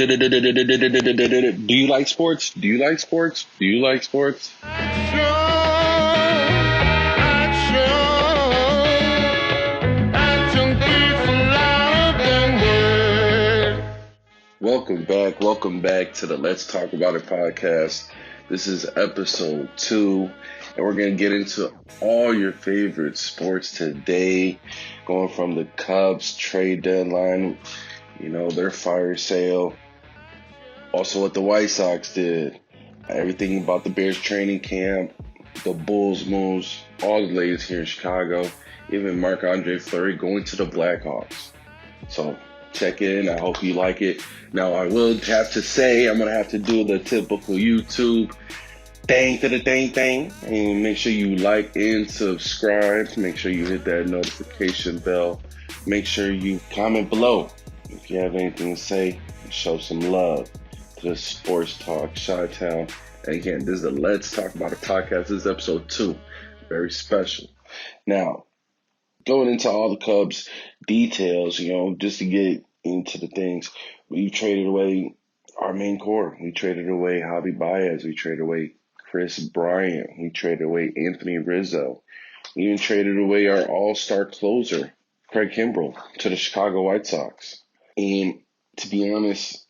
Do you like sports? Do you like sports? Do you like sports? Welcome back to the Let's Talk About It podcast. This is episode 2, and we're going to get into all your favorite sports today, going from the Cubs trade deadline, their fire sale, also what the White Sox did, everything about the Bears training camp, the Bulls moves, all the latest here in Chicago, even Marc-Andre Fleury going to the Blackhawks. So check in. I hope you like it. Now, I will have to say I'm going to have to do the typical YouTube thing. And make sure you like and subscribe. Make sure you hit that notification bell. Make sure you comment below if you have anything to say. Show some love to the Sports Talk Chi-Town. And again, this is the Let's Talk About It podcast. This is episode 2. Very special. Now, going into all the Cubs details, just to get into the things, we traded away our main core. We traded away Javi Baez. We traded away Kris Bryant. We traded away Anthony Rizzo. We even traded away our all-star closer, Craig Kimbrel, to the Chicago White Sox. And to be honest,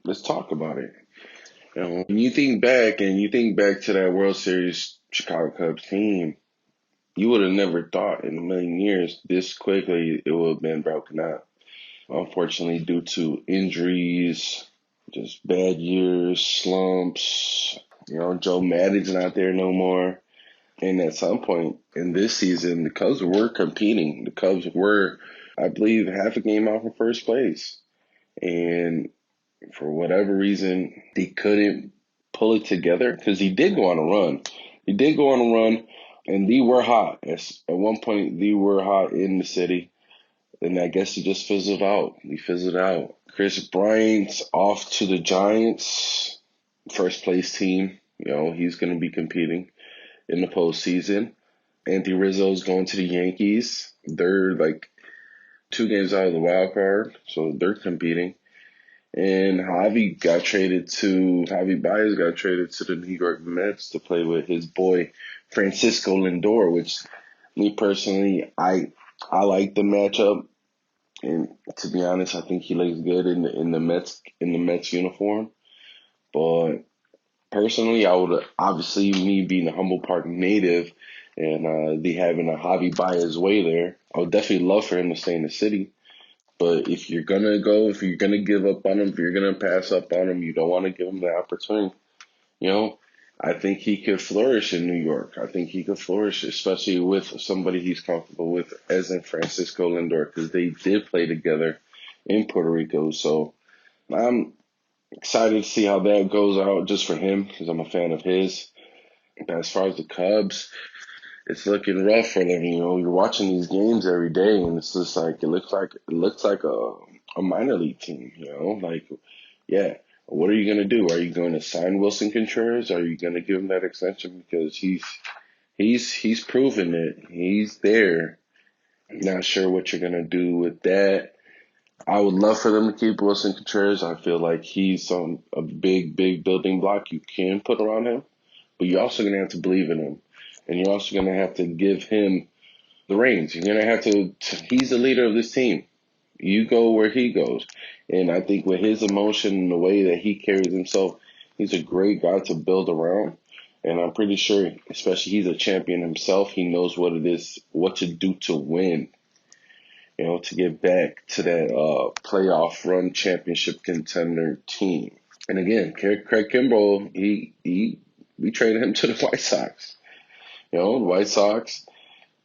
let's talk about it. When you think back to that World Series Chicago Cubs team, you would have never thought in a million years this quickly it would have been broken up. Unfortunately, due to injuries, just bad years, slumps, Joe Maddon's not there no more. And at some point in this season, the Cubs were competing. The Cubs were, I believe, half a game out from first place. And for whatever reason, they couldn't pull it together because he did go on a run. And they were hot. At one point, they were hot in the city. And I guess he just fizzled out. Kris Bryant's off to the Giants, first place team. He's going to be competing in the postseason. Anthony Rizzo's going to the Yankees. They're like 2 games out of the wild card, so they're competing. And Javi Baez got traded to the New York Mets to play with his boy Francisco Lindor, which me personally, I like the matchup. And to be honest, I think he looks good in the Mets uniform. But personally, I would obviously, me being a Humboldt Park native and the having a Javi Baez way there, I would definitely love for him to stay in the city. But if you're going to give up on him, if you're going to pass up on him, you don't want to give him the opportunity. I think he could flourish in New York. I think he could flourish, especially with somebody he's comfortable with, as in Francisco Lindor, because they did play together in Puerto Rico. So I'm excited to see how that goes out just for him, because I'm a fan of his. But as far as the Cubs, it's looking rough for them. You're watching these games every day, and it's just like it looks like a minor league team. What are you gonna do? Are you going to sign Wilson Contreras? Are you gonna give him that extension because he's proven it. He's there. Not sure what you're gonna do with that. I would love for them to keep Wilson Contreras. I feel like he's a big building block you can put around him, but you're also gonna have to believe in him. And you're also going to have to give him the reins. You're going to have to he's the leader of this team. You go where he goes. And I think with his emotion and the way that he carries himself, he's a great guy to build around. And I'm pretty sure, especially he's a champion himself, he knows what it is, what to do to win. To get back to that playoff run championship contender team. And again, Craig Kimbrel, we traded him to the White Sox. The White Sox,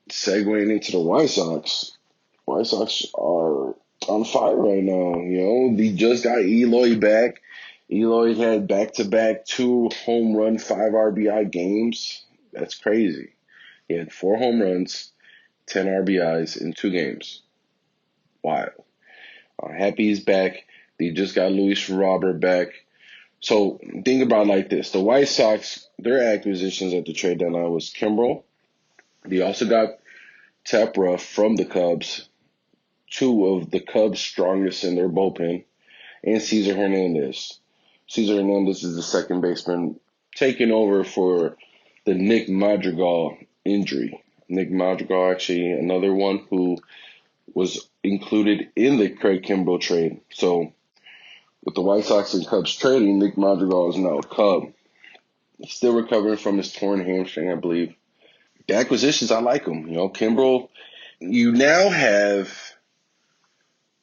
segueing into the White Sox. White Sox are on fire right now. They just got Eloy back. Eloy had back-to-back 2 home run, 5 RBI games. That's crazy. He had 4 home runs, 10 RBIs in 2 games. Wild. Happy he's back. They just got Luis Robert back. So think about it like this. The White Sox, their acquisitions at the trade deadline was Kimbrel. They also got Tepera from the Cubs, 2 of the Cubs' strongest in their bullpen. and Cesar Hernandez. Cesar Hernandez is the second baseman taking over for the Nick Madrigal injury. Nick Madrigal, actually another one who was included in the Craig Kimbrel trade. So with the White Sox and Cubs trading, Nick Madrigal is now a Cub. He's still recovering from his torn hamstring, I believe. The acquisitions, I like them. Kimbrel, you now have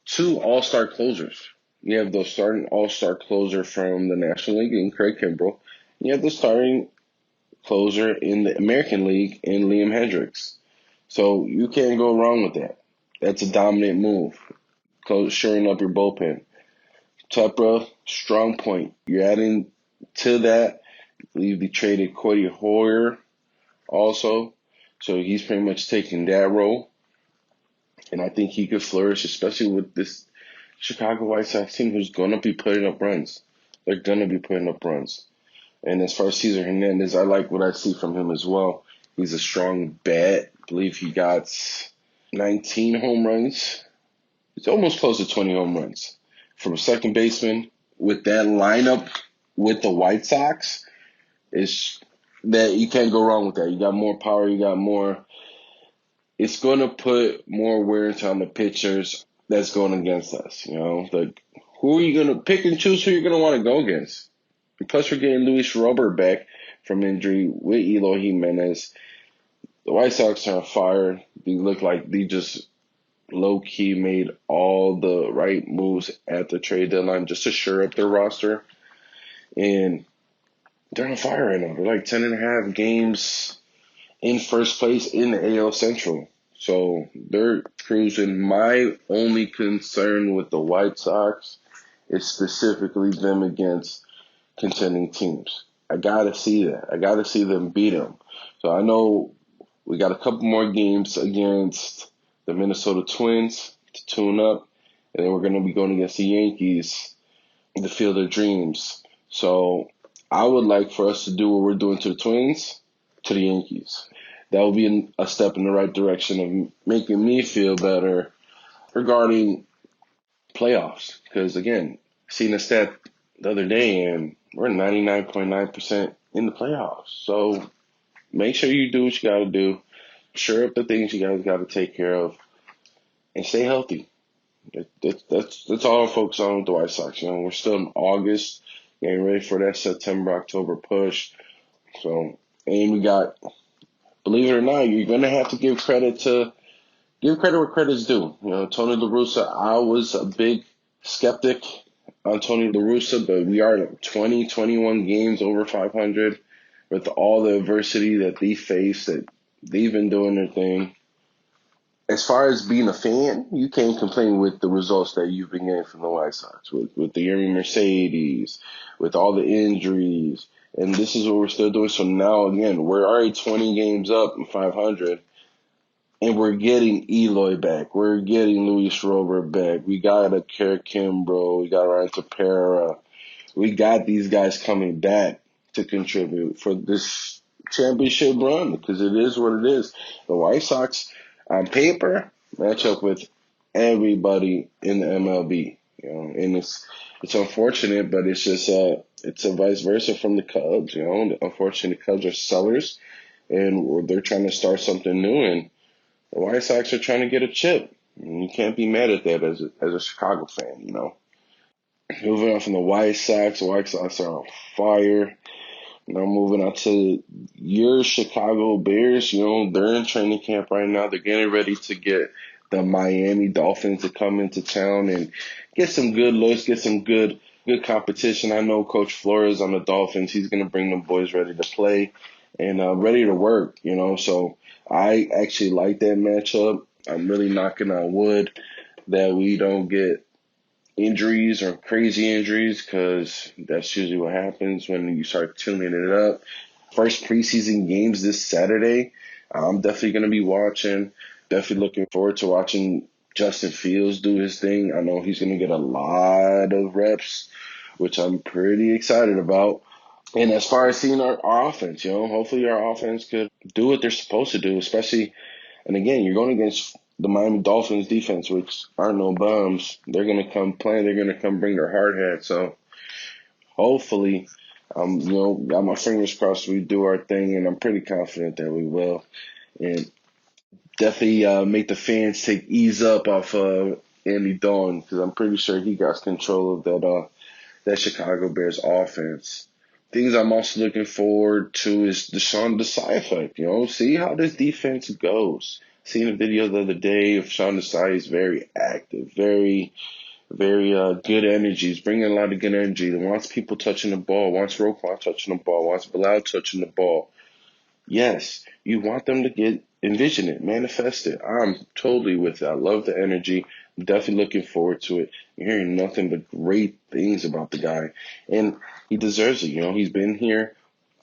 two all-star closers. You have the starting all-star closer from the National League in Craig Kimbrel. You have the starting closer in the American League in Liam Hendriks. So you can't go wrong with that. That's a dominant move. Shoring up your bullpen. Tepra, strong point. You're adding to that. I believe they traded Cody Hoyer also. So he's pretty much taking that role. And I think he could flourish, especially with this Chicago White Sox team who's going to be putting up runs. They're going to be putting up runs. And as far as Cesar Hernandez, I like what I see from him as well. He's a strong bat. I believe he got 19 home runs. It's almost close to 20 home runs. From a second baseman, with that lineup with the White Sox, is that you can't go wrong with that. You got more power, you got more. It's going to put more wear and tear on the pitchers that's going against us. Who are you going to pick and choose who you're going to want to go against? And plus, we're getting Luis Robert back from injury with Eloy Jimenez. The White Sox are on fire. They look like they just low-key made all the right moves at the trade deadline just to shore up their roster. And they're on fire right now. They're like 10.5 games in first place in the AL Central. So they're cruising. My only concern with the White Sox is specifically them against contending teams. I got to see that. I got to see them beat them. So I know we got a couple more games against the Minnesota Twins to tune up. And then we're going to be going against the Yankees, the Field of Dreams. So I would like for us to do what we're doing to the Twins, to the Yankees. That would be a step in the right direction of making me feel better regarding playoffs. Because, again, seen a stat the other day, and we're 99.9% in the playoffs. So make sure you do what you got to do. Shore up the things you guys got to take care of. And stay healthy. That's all I'm focused on with the White Sox. We're still in August, getting ready for that September, October push. So, and we got, believe it or not, you're going to have to give credit where credit's due. Tony La Russa, I was a big skeptic on Tony La Russa, but we are at 21 games over 500 with all the adversity that they face, that they've been doing their thing. As far as being a fan, you can't complain with the results that you've been getting from the White Sox, with the Yermy Mercedes, with all the injuries. And this is what we're still doing. So now, again, we're already 20 games up in 500, and we're getting Eloy back. We're getting Luis Robert back. We got a Craig Kimbrel. We got Ryan Tepera. We got these guys coming back to contribute for this championship run, because it is what it is. The White Sox, on paper, match up with everybody in the MLB. And it's unfortunate, but it's just it's a vice versa from the Cubs. Unfortunately, the Cubs are sellers, and they're trying to start something new, and the White Sox are trying to get a chip. And you can't be mad at that as a Chicago fan. Moving on from the White Sox are on fire. Now moving on to your Chicago Bears, they're in training camp right now. They're getting ready to get the Miami Dolphins to come into town and get some good looks, get some good competition. I know Coach Flores on the Dolphins, he's going to bring them boys ready to play and ready to work, So I actually like that matchup. I'm really knocking on wood that we don't get injuries or crazy injuries, because that's usually what happens when you start tuning it up. First preseason games this Saturday. I'm definitely going to be watching. Definitely looking forward to watching Justin Fields do his thing. I know he's going to get a lot of reps, which I'm pretty excited about. And as far as seeing our offense, hopefully our offense could do what they're supposed to do, especially, and again, you're going against the Miami Dolphins defense, which aren't no bums. They're gonna come play. They're gonna come bring their hard hat. So hopefully, got my fingers crossed we do our thing, and I'm pretty confident that we will. And definitely make the fans take ease up off Andy Dalton, because I'm pretty sure he got control of that Chicago Bears offense. Things I'm also looking forward to is the Sean Desai effect. See how this defense goes. Seeing a video the other day of Sean Desai is very active, very, very good energy. He's bringing a lot of good energy. He wants people touching the ball, wants Roquan touching the ball, wants Bilal touching the ball. Yes, you want them to envision it, manifest it. I'm totally with it. I love the energy. I'm definitely looking forward to it. I'm hearing nothing but great things about the guy. And he deserves it. He's been here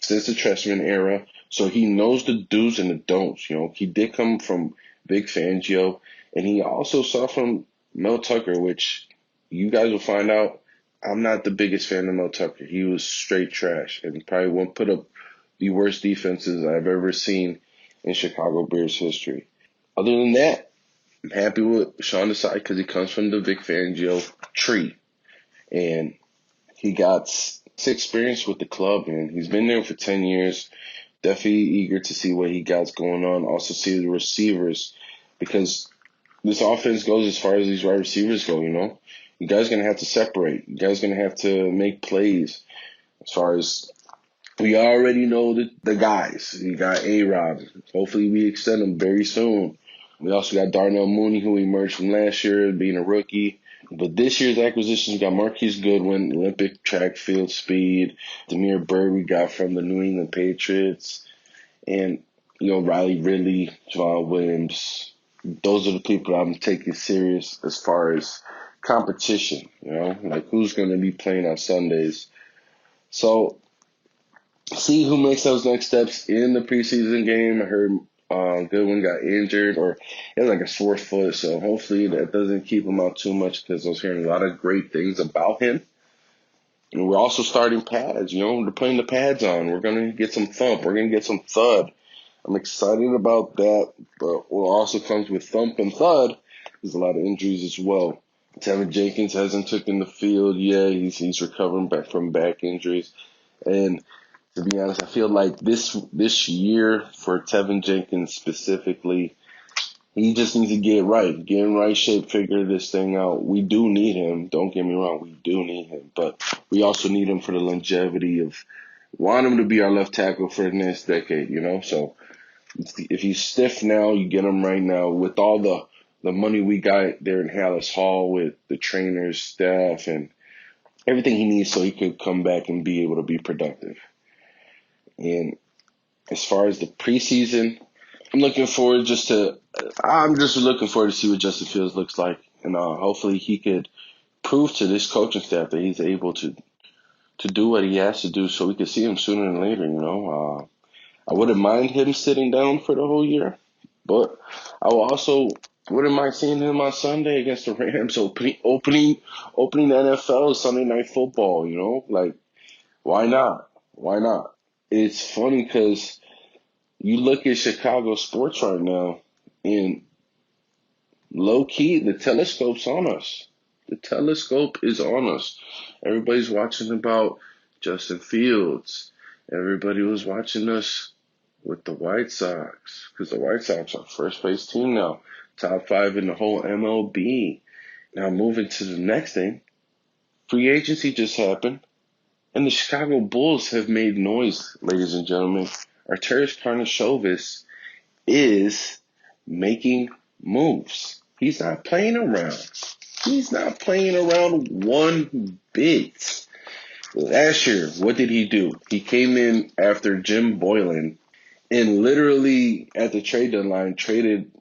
since the Trestman era, so he knows the do's and the don'ts. He did come from Vic Fangio, and he also saw from Mel Tucker, which you guys will find out. I'm not the biggest fan of Mel Tucker. He was straight trash and probably won't put up the worst defenses I've ever seen in Chicago Bears history. Other than that, I'm happy with Sean Desai because he comes from the Vic Fangio tree. And he got experience with the club, and he's been there for 10 years. Definitely eager to see what he got going on. Also see the receivers, because this offense goes as far as these wide receivers go, You guys going to have to separate. You guys going to have to make plays. As far as we already know the guys. You got A-Rob. Hopefully we extend him very soon. We also got Darnell Mooney, who emerged from last year being a rookie. But this year's acquisitions got Marquise Goodwin, Olympic track field speed. Damiere Byrd we got from the New England Patriots. And, Riley Ridley, Javon Williams. Those are the people I'm taking serious as far as competition, like who's going to be playing on Sundays. So see who makes those next steps in the preseason game. I heard Goodwin got injured, or he has like a sore foot, so hopefully that doesn't keep him out too much, because I was hearing a lot of great things about him. And we're also starting pads, they're putting the pads on. We're going to get some thump. We're going to get some thud. I'm excited about that, but what also comes with thump and thud is a lot of injuries as well. Tevin Jenkins hasn't taken the field yet. He's recovering back from back injuries. And to be honest, I feel like this year for Tevin Jenkins specifically, he just needs to get in right shape, figure this thing out. We do need him. Don't get me wrong, we do need him, but we also need him for the longevity of want him to be our left tackle for the next decade. So if he's stiff now, you get him right now with all the money we got there in Hallis Hall with the trainers, staff, and everything he needs so he could come back and be able to be productive. And as far as the preseason, I'm just looking forward to see what Justin Fields looks like. And hopefully he could prove to this coaching staff that he's able to do what he has to do, so we can see him sooner than later, I wouldn't mind him sitting down for the whole year, but I wouldn't mind seeing him on Sunday against the Rams opening the NFL Sunday Night Football, Like, why not? Why not? It's funny because you look at Chicago sports right now, and low-key, the telescope's on us. The telescope is on us. Everybody's watching about Justin Fields. Everybody was watching us with the White Sox, because the White Sox are first-place team now. Top 5 in the whole MLB. Now moving to the next thing, free agency just happened. And the Chicago Bulls have made noise, ladies and gentlemen. Arturas Karnisovas is making moves. He's not playing around. He's not playing around one bit. Last year, what did he do? He came in after Jim Boylan and literally at the trade deadline traded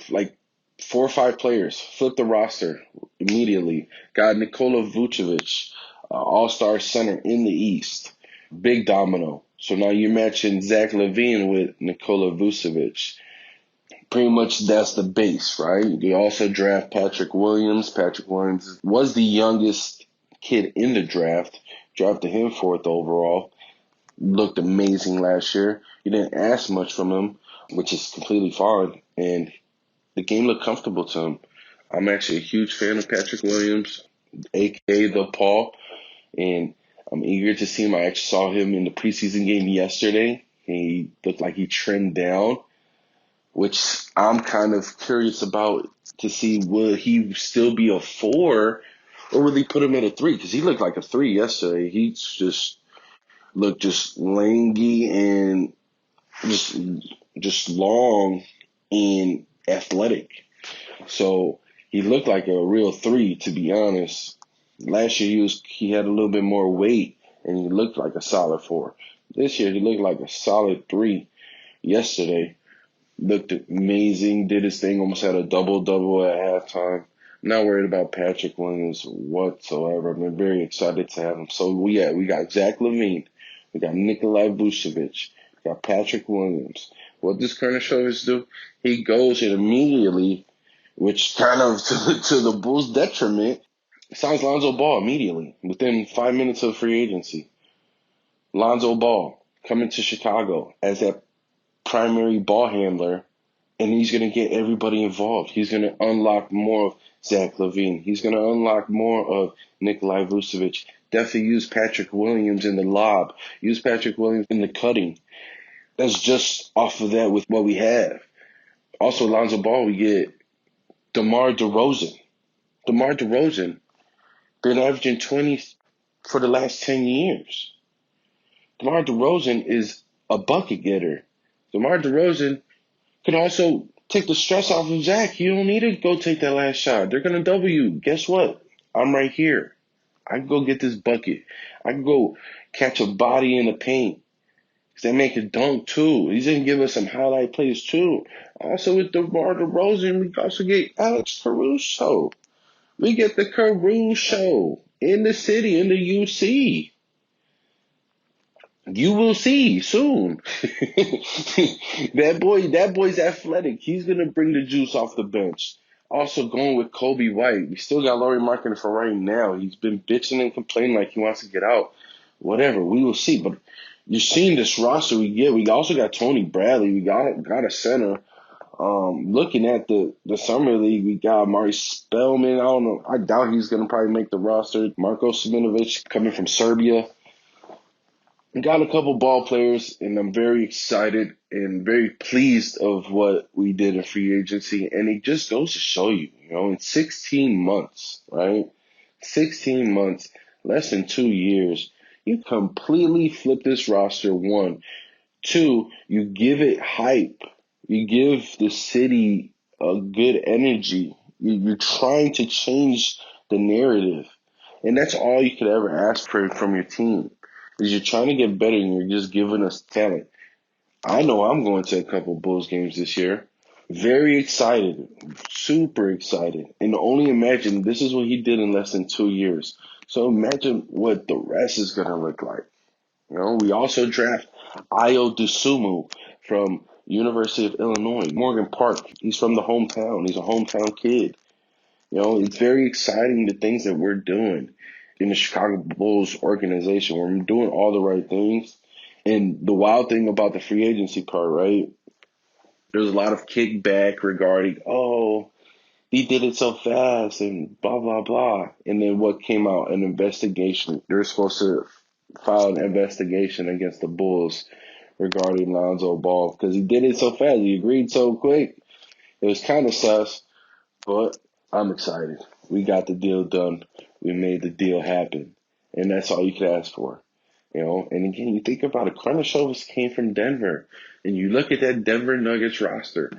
like 4 or 5 players, flipped the roster immediately, got Nikola Vucevic, all-star center in the East. Big domino. So now you're matching Zach LaVine with Nikola Vucevic. Pretty much that's the base, right? They also draft Patrick Williams. Patrick Williams was the youngest kid in the draft. Drafted him 4th overall. Looked amazing last year. You didn't ask much from him, which is completely fine. And the game looked comfortable to him. I'm actually a huge fan of Patrick Williams, aka the Paul, and I'm eager to see him. I actually saw him in the preseason game yesterday. He looked like he trimmed down, which I'm kind of curious about to see will he still be a 4 or will they put him at a 3? Because he looked like a 3 yesterday. He just looked just lanky and just just long and athletic. So he looked like a real 3, to be honest. Last year he had a little bit more weight and he looked like a solid 4. This year he looked like a solid 3. Yesterday looked amazing, did his thing, almost had a double-double at halftime. I'm not worried about Patrick Williams whatsoever. I'm very excited to have him. So we got Zach LaVine, we got Nikolai Vucevic, we got Patrick Williams. What does Karnisovas do? He goes and immediately, which kind of to the Bulls' detriment, signs Lonzo Ball immediately within 5 minutes of free agency. Lonzo Ball coming to Chicago as that primary ball handler, and he's going to get everybody involved. He's going to unlock more of Zach LaVine. He's going to unlock more of Nikolai Vucevic. Definitely use Patrick Williams in the lob. Use Patrick Williams in the cutting. That's just off of that with what we have. Also, Lonzo Ball, we get DeMar DeRozan. DeMar DeRozan been averaging 20 for the last 10 years. DeMar DeRozan is a bucket getter. DeMar DeRozan can also take the stress off of Zach. You don't need to go take that last shot. They're going to double you. Guess what? I'm right here. I can go get this bucket. I can go catch a body in the paint. They make a dunk too. He's going to give us some highlight plays too. Also with DeMar DeRozan, we also get Alex Caruso. We get the Caruso in the city, in the UC. You will see soon. That boy's athletic. He's gonna bring the juice off the bench. Also going with Kobe White. We still got Lauri Markkanen for right now. He's been bitching and complaining like he wants to get out. Whatever, we will see. But you're seeing this roster we get. We also got Tony Bradley. We got a center. Looking at the summer league, we got Mari Spellman. I don't know. I doubt he's gonna probably make the roster. Marko Sminovic coming from Serbia. Got a couple ball players, and I'm very excited and very pleased of what we did in free agency. And it just goes to show you, in 16 months, right? 16 months, less than 2 years, you completely flip this roster. 1, 2, you give it hype. You give the city a good energy. You're trying to change the narrative. And that's all you could ever ask for from your team. Is you're trying to get better and you're just giving us talent. I know I'm going to a couple Bulls games this year. Very excited. Super excited. And only imagine this is what he did in less than 2 years. So imagine what the rest is going to look like. We also draft Ayo Dosunmu from University of Illinois, Morgan Park. He's from the hometown. He's a hometown kid. It's very exciting the things that we're doing in the Chicago Bulls organization. We're doing all the right things. And the wild thing about the free agency part, right? There's a lot of kickback regarding, he did it so fast and blah, blah, blah. And then what came out? An investigation. They're supposed to file an investigation against the Bulls regarding Lonzo Ball because he did it so fast. He agreed so quick. It was kind of sus, but I'm excited. We got the deal done. We made the deal happen. And that's all you could ask for. And again, you think about it, Karnisovas came from Denver. And you look at that Denver Nuggets roster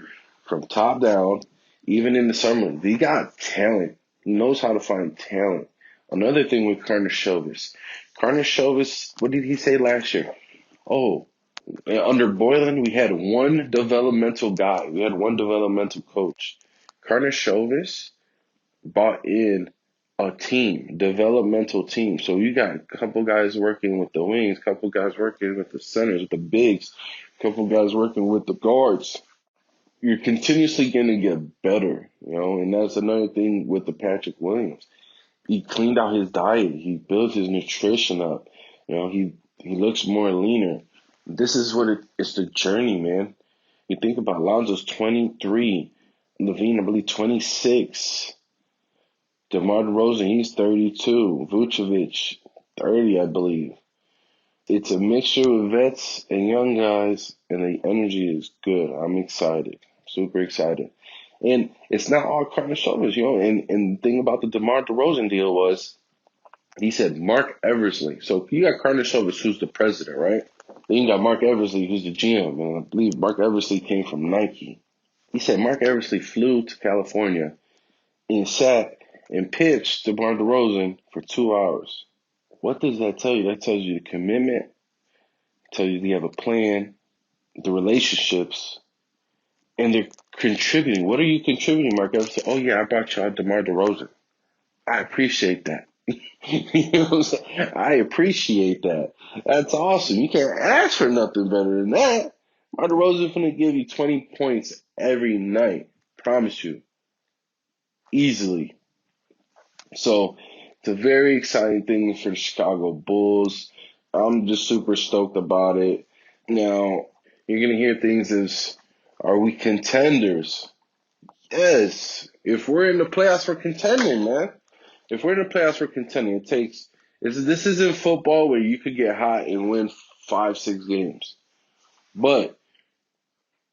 from top down, even in the summer, they got talent. He knows how to find talent. Another thing with Karnisovas, what did he say last year? Under Boylan, we had one developmental guy. We had one developmental coach. Karnisovas bought in a team, developmental team. So you got a couple guys working with the wings, couple guys working with the centers, with the bigs, couple guys working with the guards. You're continuously going to get better, and that's another thing with the Patrick Williams. He cleaned out his diet. He built his nutrition up. He looks more leaner. This is what it's the journey, man. You think about Lonzo's 23. LaVine, I believe, 26. DeMar DeRozan, he's 32. Vucevic, 30, I believe. It's a mixture of vets and young guys, and the energy is good. I'm excited. Super excited. And it's not all Karnisovas, And the thing about the DeMar DeRozan deal was he said Mark Eversley. So you got Karnisovas, who's the president, right? Then you got Mark Eversley, who's the GM. And I believe Mark Eversley came from Nike. He said Mark Eversley flew to California and sat and pitched DeMar DeRozan for 2 hours. What does that tell you? That tells you the commitment. It tells you they have a plan, the relationships, and they're contributing. What are you contributing, Mark Eversley? Oh, yeah, I brought y'all DeMar DeRozan. I appreciate that. You know what I'm saying? I appreciate that. That's awesome. You can't ask for nothing better than that. DeMar DeRozan's going to give you 20 points every night. Promise you. Easily. So it's a very exciting thing for the Chicago Bulls. I'm just super stoked about it. Now, you're going to hear things as, are we contenders? Yes. If we're in the playoffs, we're contending, man. If we're in the playoffs, we're contending. This isn't football where you could get hot and win 5-6 games. But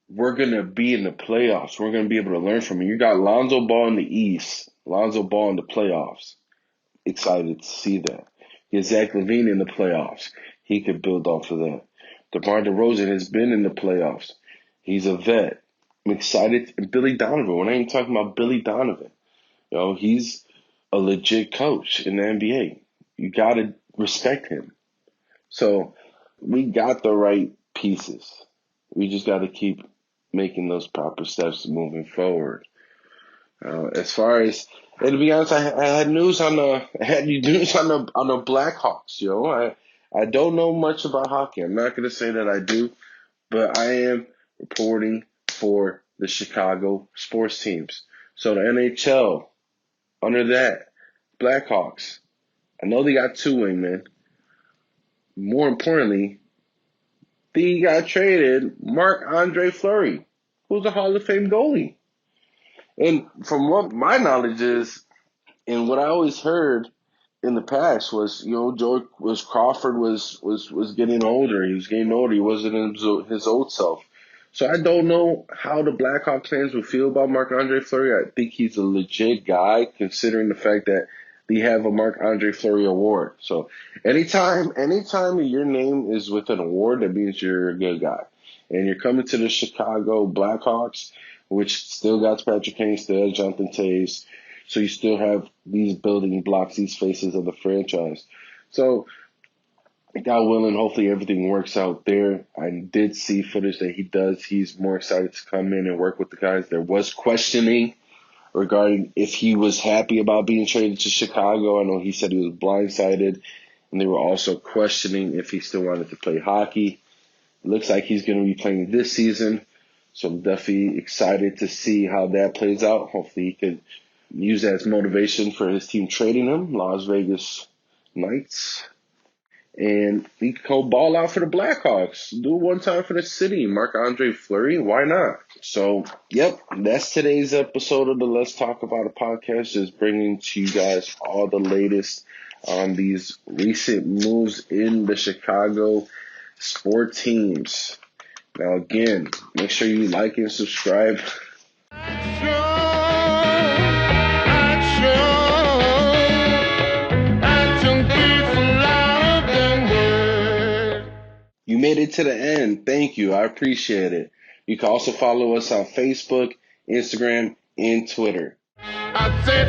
we're going to be in the playoffs. We're going to be able to learn from it. You got Lonzo Ball in the East, Lonzo Ball in the playoffs. Excited to see that. You get Zach LaVine in the playoffs. He could build off of that. DeMar DeRozan has been in the playoffs. He's a vet. I'm excited. And Billy Donovan. We're not even talking about Billy Donovan. He's a legit coach in the NBA. You got to respect him. So we got the right pieces. We just got to keep making those proper steps moving forward. As far as, and to be honest, I had news on the Blackhawks. I don't know much about hockey. I'm not going to say that I do, but I am reporting for the Chicago sports teams. So the NHL, under that, Blackhawks. I know they got two wingmen. More importantly, they got traded Marc-Andre Fleury, who's a Hall of Fame goalie. And from what my knowledge is, and what I always heard in the past was, Crawford was getting older. He was getting older. He wasn't his old self. So I don't know how the Blackhawks fans will feel about Marc-Andre Fleury. I think he's a legit guy, considering the fact that they have a Marc-Andre Fleury award. So anytime your name is with an award, that means you're a good guy. And you're coming to the Chicago Blackhawks, which still got Patrick Kane, still has Jonathan Toews. So you still have these building blocks, these faces of the franchise. So, God willing, hopefully everything works out there. I did see footage that he's more excited to come in and work with the guys. There was questioning regarding if he was happy about being traded to Chicago. I know he said he was blindsided, and they were also questioning if he still wanted to play hockey. It looks like he's going to be playing this season, so I'm definitely excited to see how that plays out. Hopefully he could use that as motivation for his team trading him, Las Vegas Knights. And he could go ball out for the Blackhawks. Do it one time for the city. Marc-Andre Fleury, why not? So, yep, that's today's episode of the Let's Talk About It podcast. Just bringing to you guys all the latest on these recent moves in the Chicago sport teams. Now, again, make sure you like and subscribe. You made it to the end. Thank you. I appreciate it. You can also follow us on Facebook, Instagram, and Twitter. I said,